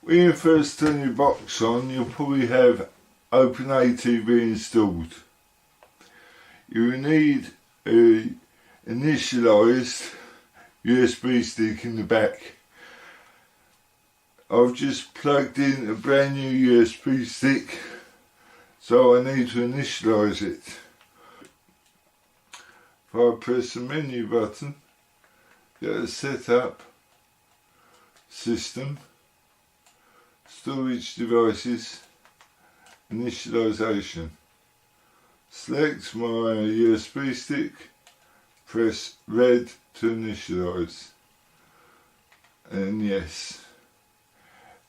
When you first turn your box on, you'll probably have OpenATV installed. You will need a initialised USB stick in the back. I've just plugged in a brand new USB stick, so I need to initialise it. If I press the menu button, go to Setup, System, Storage Devices, Initialisation. Select my USB stick, press red to initialise, and yes.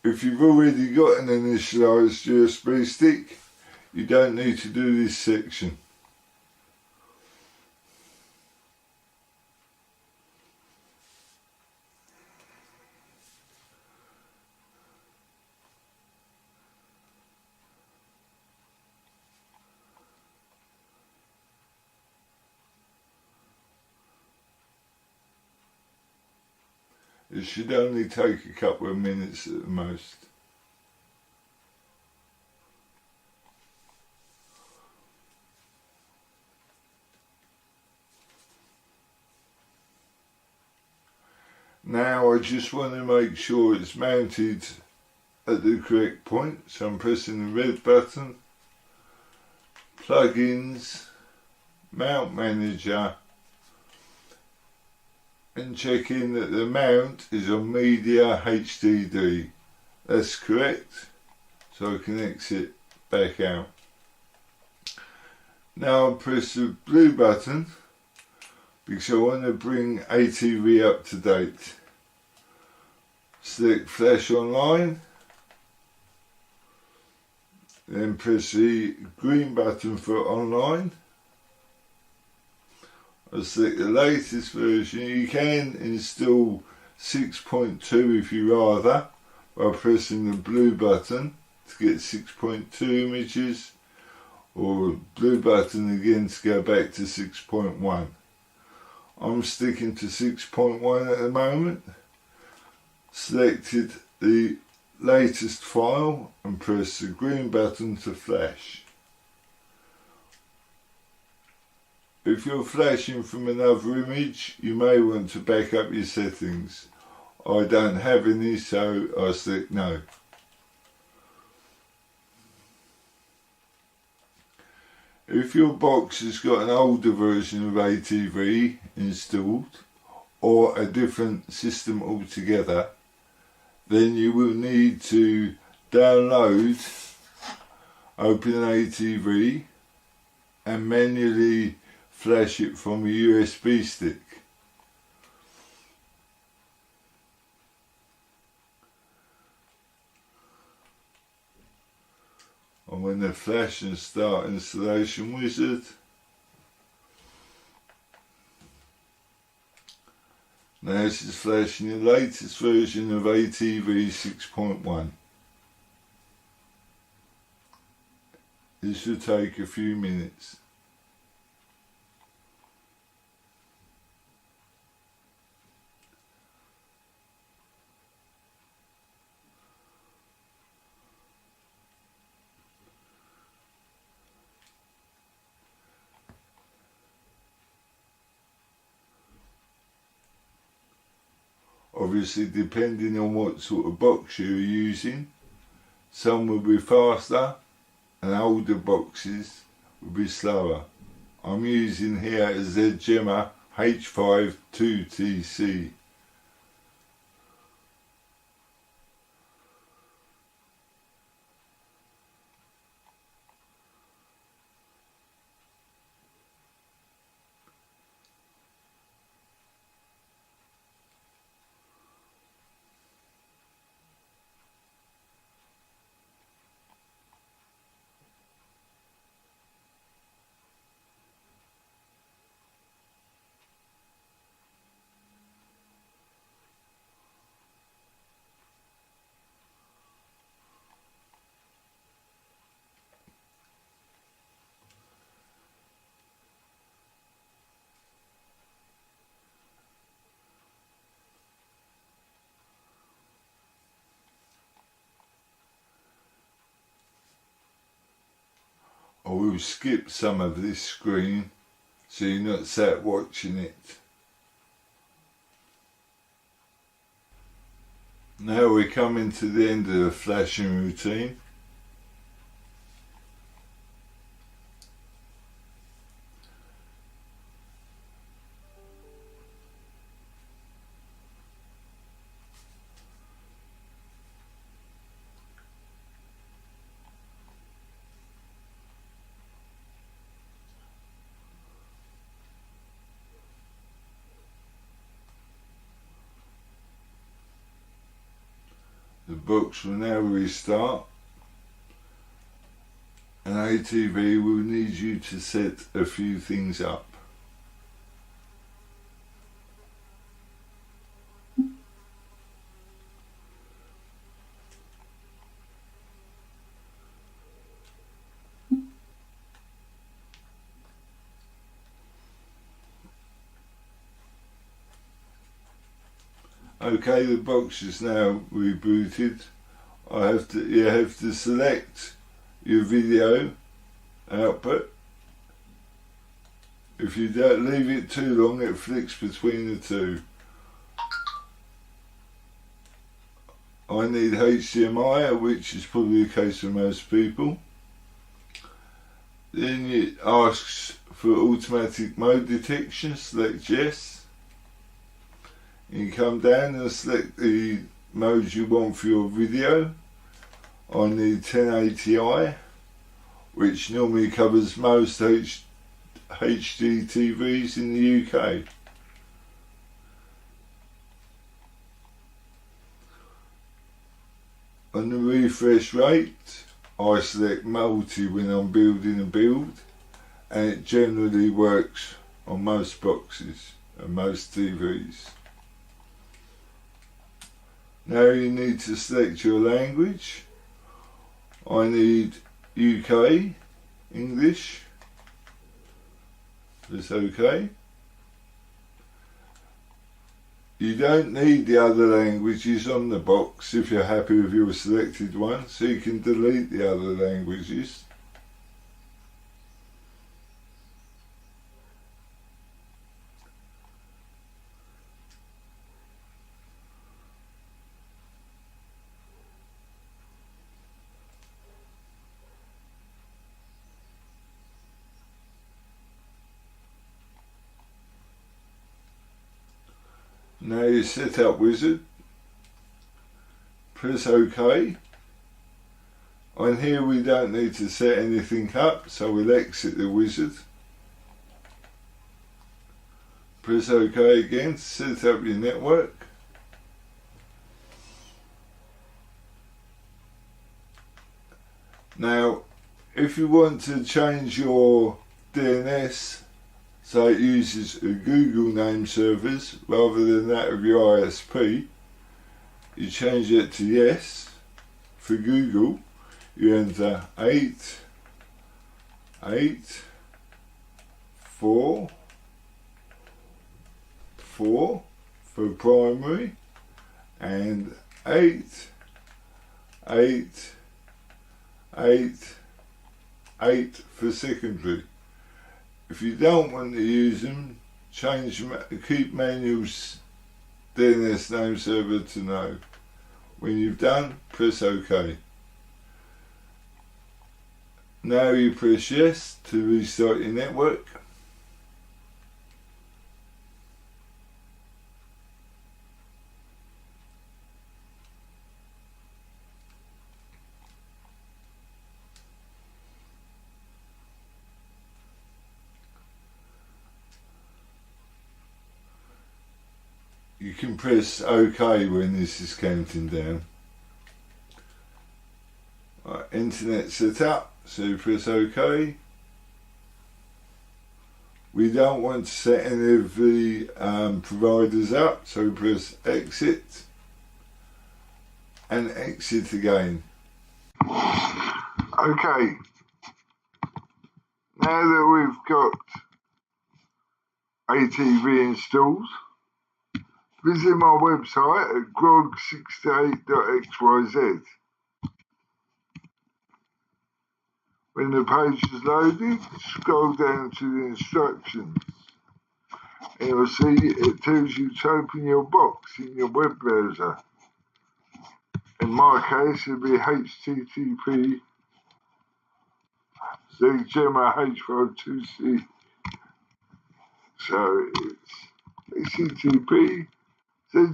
If you've already got an initialised USB stick, you don't need to do this section. It should only take a couple of minutes at the most. Now I just want to make sure it's mounted at the correct point, so I'm pressing the red button, Plugins, Mount Manager, and checking that the mount is on Media HDD. That's correct, so I can exit back out. Now I'll press the blue button because I want to bring ATV up to date. Select Flash Online, then press the green button for Online. I'll select the latest version. You can install 6.2 if you rather by pressing the blue button to get 6.2 images, or blue button again to go back to 6.1. I'm sticking to 6.1 at the moment. Selected the latest file and press the green button to flash. If you're flashing from another image, you may want to back up your settings. I don't have any, so I select no. If your box has got an older version of ATV installed, or a different system altogether, then you will need to download OpenATV and manually flash it from a USB stick. I'm going to flash and start installation wizard. Now this is flashing the latest version of ATV 6.1. This will take a few minutes. Obviously, depending on what sort of box you're using, some will be faster and older boxes will be slower. I'm using here a Z-Gemma H5 2TC. will skip some of this screen so you're not sat watching it. Now we're coming to the end of the flashing routine. The box will now restart, and ATV will need you to set a few things up. Okay, the box is now rebooted. You have to select your video output. If you don't leave it too long, it flicks between the two. I need HDMI, which is probably the case for most people. Then it asks for automatic mode detection, select yes. You come down and select the modes you want for your video. I need 1080i, which normally covers most HD TVs in the UK. On the refresh rate, I select multi when I'm building a build, and it generally works on most boxes and most TVs. Now you need to select your language. I need UK, English. Press OK. You don't need the other languages on the box if you're happy with your selected one, so you can delete the other languages. Now you set up wizard, press OK. On here we don't need to set anything up, so we'll exit the wizard. Press OK again to set up your network. Now if you want to change your DNS so it uses a Google name servers rather than that of your ISP, you change it to yes. For Google, you enter 884 for primary and 888 for secondary. If you don't want to use them, keep manual's DNS name server to no. When you've done, press OK. Now you press yes to restart your network. You can press OK when this is counting down. Right, internet set up, so press OK. We don't want to set any of the providers up, so press exit and exit again. Okay, now that we've got ATV installed, visit my website at grog68.xyz. When the page is loaded, scroll down to the instructions. And you'll see it tells you to open your box in your web browser. In my case, it'll be http Gemma H52C. So it's http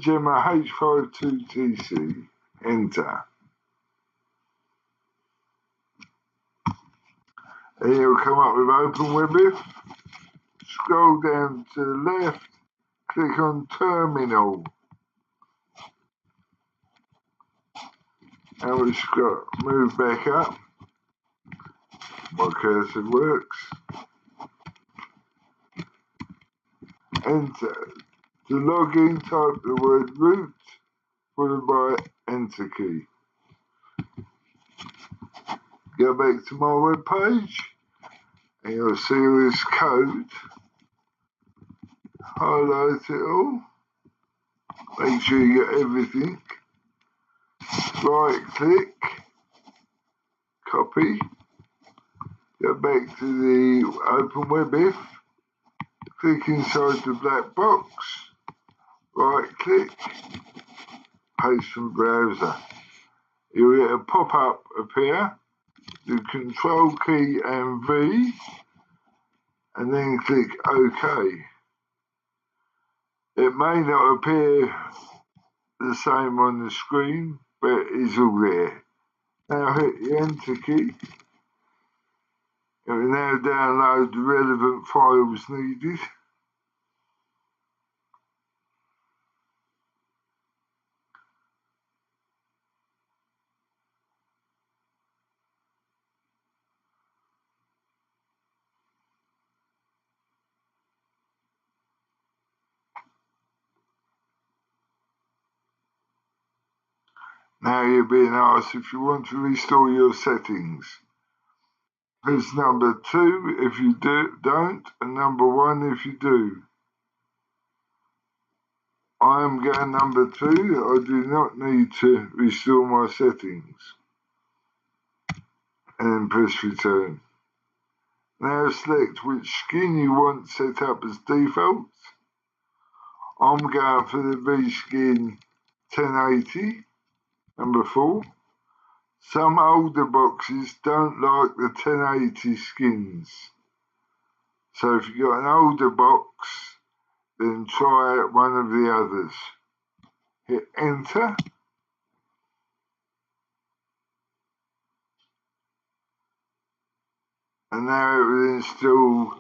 Gemma H52TC. Enter. And you'll come up with OpenWebIF. Scroll down to the left, click on Terminal. And we move back up. My cursor works. Enter. To log in, type the word root followed by Enter key. Go back to my web page and you'll see this code. Highlight it all. Make sure you get everything. Right click, copy. Go back to the OpenWebIF. Click inside the black box. Right click, paste from browser. You'll get a pop-up appear. Do Control key and V, and then click OK. It may not appear the same on the screen, but it's all there. Now hit the Enter key. It will now download the relevant files needed. Now you're being asked if you want to restore your settings. Press number 2 if you don't, and number 1 if you do. I am going number 2. I do not need to restore my settings. And then press return. Now select which skin you want set up as default. I'm going for the V-Skin 1080. Number 4. Some older boxes don't like the 1080 skins. So if you've got an older box, then try one of the others. Hit Enter. And now it will install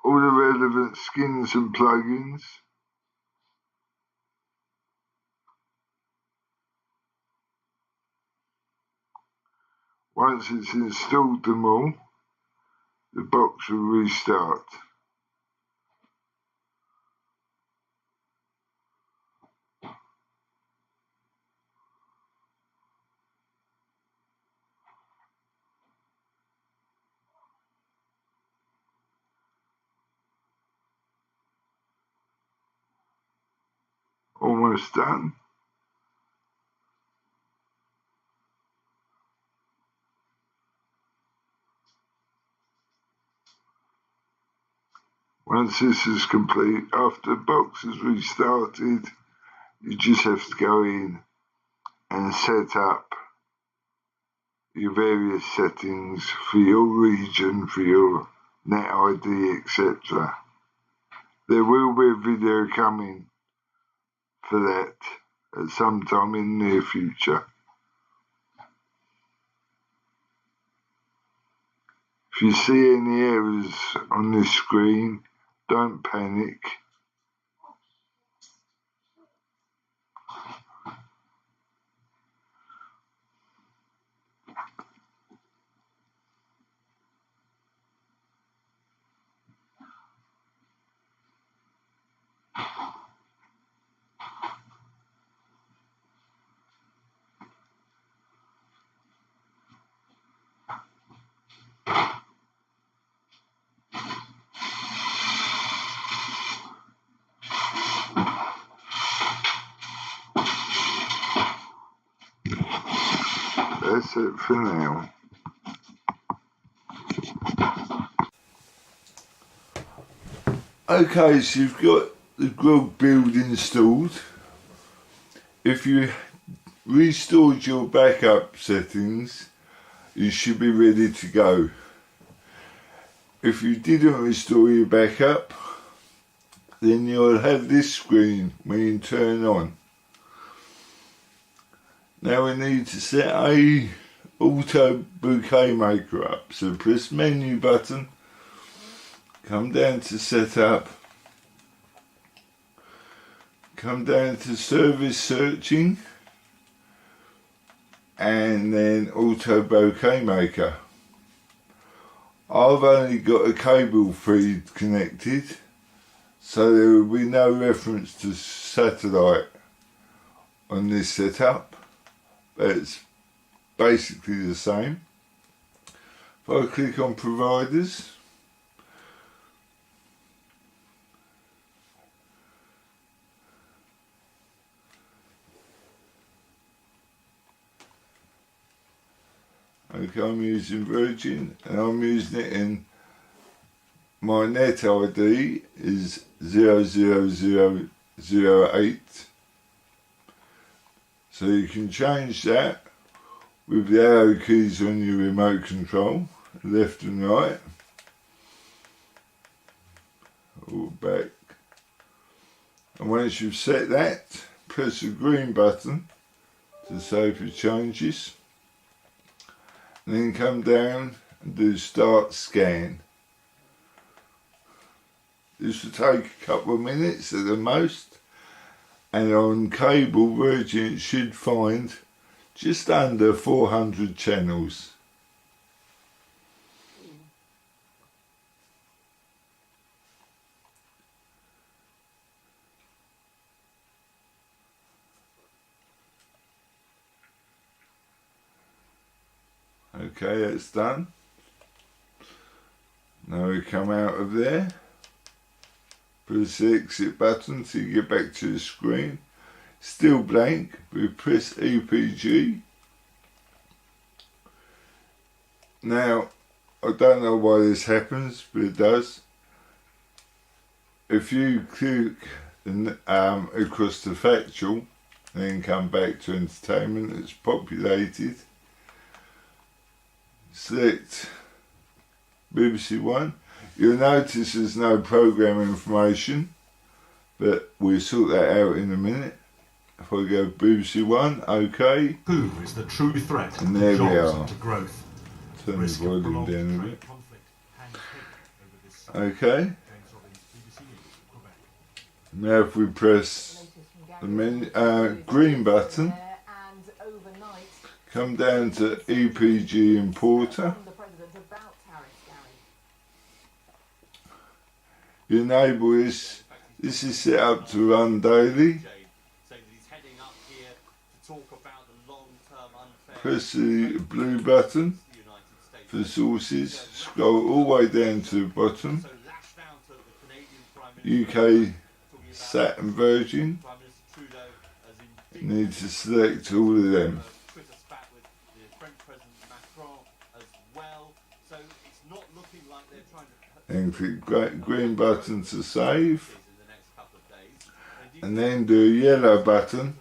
all the relevant skins and plugins. Once it's installed them all, the box will restart. Almost done. Once this is complete, after the box is restarted, you just have to go in and set up your various settings for your region, for your net ID, etc. There will be a video coming for that at some time in the near future. If you see any errors on this screen, don't panic. That's it for now. Okay, so you've got the Grogbuild installed. If you restored your backup settings, you should be ready to go. If you didn't restore your backup, then you'll have this screen when you turn on. Now we need to set a auto bouquet maker up. So press menu button, come down to setup, come down to service searching, and then auto bouquet maker. I've only got a cable feed connected, so there will be no reference to satellite on this setup, but it's basically the same. If I click on providers, okay, I'm using Virgin and I'm using it in my net ID is 00008. So you can change that with the arrow keys on your remote control, left and right, or back. And once you've set that, press the green button to save your changes. And then come down and do start scan. This will take a couple of minutes at the most, and on cable Virgin it should find just under 400 channels. Okay, that's done. Now we come out of there, press the exit button to get back to the screen. Still blank, we press EPG. Now, I don't know why this happens, but it does. If you click across the factual, then come back to entertainment, it's populated. Select BBC One. You'll notice there's no programme information, but we'll sort that out in a minute. If I go BBC One, OK. Who is the true threat and there we are. to growth? Turn the volume down a bit. OK. Now if we press the menu, green button, come down to EPG Importer. You enable this. This is set up to run daily. Press the blue button for sources. Scroll all the way down to the bottom. UK, Sat and Virgin. You need to select all of them. And click green button to save, and then do a yellow button,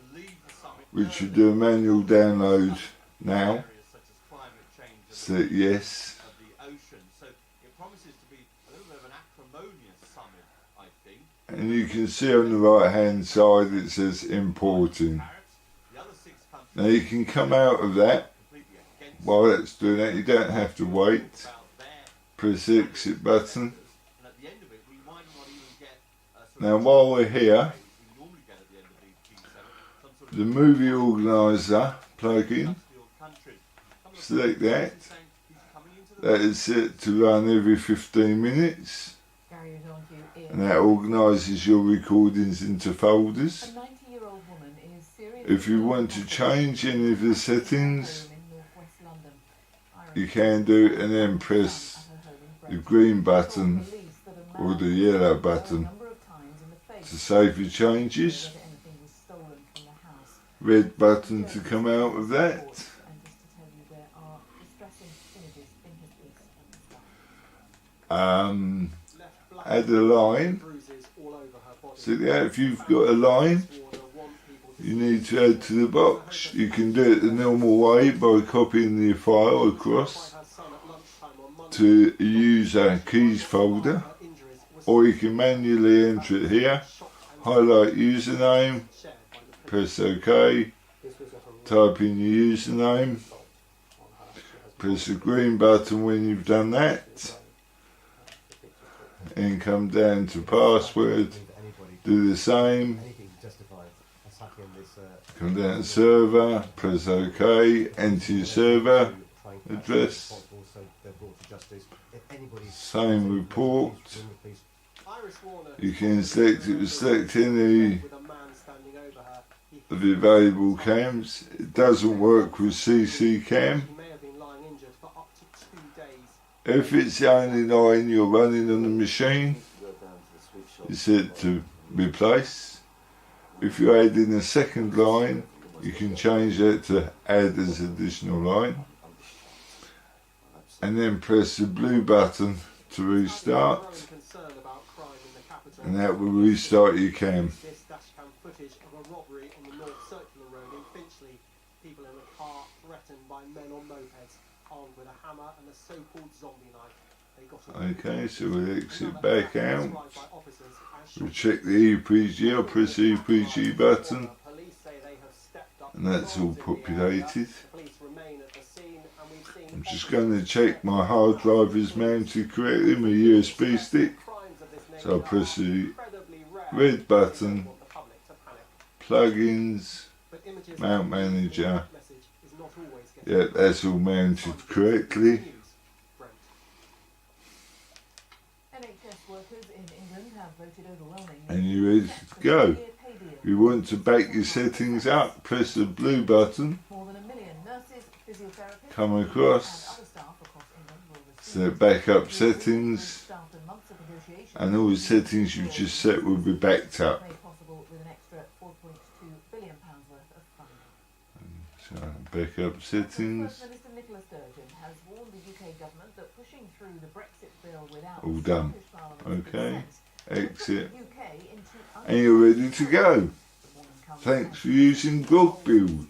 which you do a manual download now. Select yes. And you can see on the right hand side it says importing. Now you can come out of that. While that's doing that, you don't have to wait. Press the exit button. Now while we're here, the movie organiser plugin, select that. That is set to run every 15 minutes. And that organises your recordings into folders. If you want to change any of the settings, you can do it, and then press the green button or the yellow button to save your changes. Red button to come out of that. Add a line So yeah, if you've got a line you need to add to the box, you can do it the normal way by copying the file across to a user keys folder, or you can manually enter it here, highlight username, press OK, type in your username, press the green button when you've done that, and come down to password, do the same, come down to server, press OK, enter your server address, same report. You can select it with select any of the available cams. It doesn't work with CC cam. If it's the only line you're running on the machine, you set to replace. If you're adding a second line, you can change that to add as additional line. And then press the blue button to restart. And that will restart your cam. This dashcam footage of a robbery on the North Circular Road in Finchley. People in a car threatened by men on mopeds, armed with a hammer and a so-called zombie knife. They got Okay, so we'll exit back out. We'll check the EPG. I'll press the EPG button. And that's all populated. I'm just going to check my hard drive is mounted correctly, my USB stick. So I'll press the red button, plugins, mount manager. Yeah, that's all mounted correctly. And you're ready to go. If you want to back your settings up, press the blue button, come across, set back up settings, and all the settings you've just set will be backed up. So back up settings, all done. Okay, exit, and you're ready to go. Thanks for using Grogbuild.